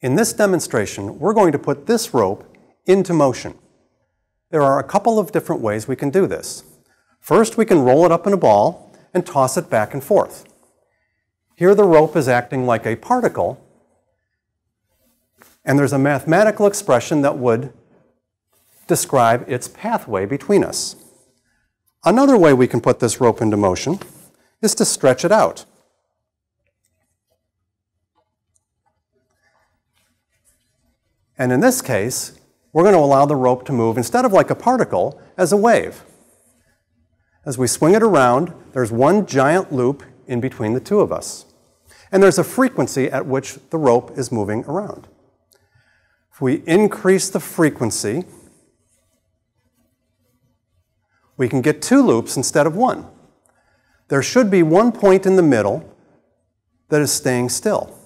In this demonstration, we're going to put this rope into motion. There are a couple of different ways we can do this. First, we can roll it up in a ball and toss it back and forth. Here the rope is acting like a particle, and there's a mathematical expression that would describe its pathway between us. Another way we can put this rope into motion is to stretch it out. And in this case, we're going to allow the rope to move, instead of like a particle, as a wave. As we swing it around, there's one giant loop in between the two of us. And there's a frequency at which the rope is moving around. If we increase the frequency, we can get two loops instead of one. There should be one point in the middle that is staying still.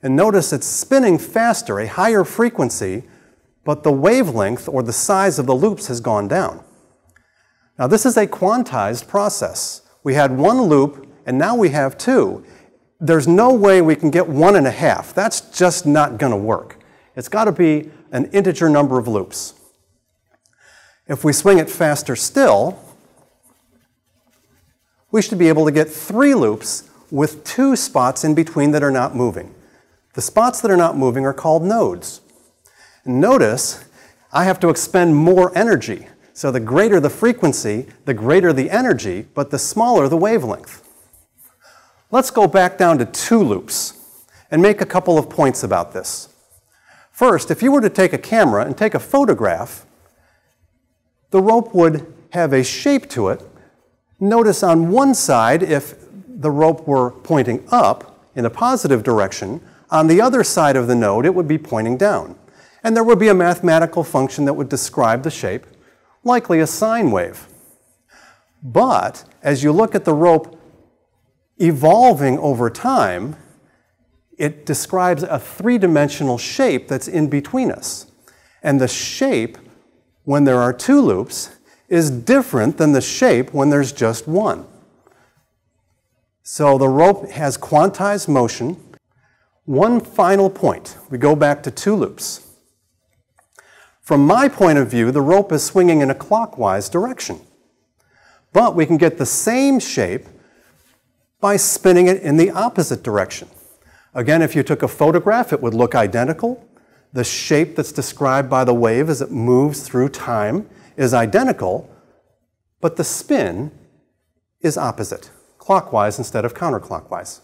And notice it's spinning faster, a higher frequency, but the wavelength or the size of the loops has gone down. Now this is a quantized process. We had one loop and now we have two. There's no way we can get 1.5. That's just not going to work. It's got to be an integer number of loops. If we swing it faster still, we should be able to get 3 loops with 2 spots in between that are not moving. The spots that are not moving are called nodes. And notice, I have to expend more energy. So the greater the frequency, the greater the energy, but the smaller the wavelength. Let's go back down to 2 loops and make a couple of points about this. First, if you were to take a camera and take a photograph, the rope would have a shape to it. Notice on one side, if the rope were pointing up in a positive direction, on the other side of the node it would be pointing down. And there would be a mathematical function that would describe the shape, likely a sine wave. But as you look at the rope evolving over time, it describes a 3-dimensional shape that's in between us. And the shape, when there are 2 loops, is different than the shape when there's just one. So the rope has quantized motion. One final point. We go back to 2 loops. From my point of view, the rope is swinging in a clockwise direction. But we can get the same shape by spinning it in the opposite direction. Again, if you took a photograph, it would look identical. The shape that's described by the wave as it moves through time is identical, but the spin is opposite, clockwise instead of counterclockwise.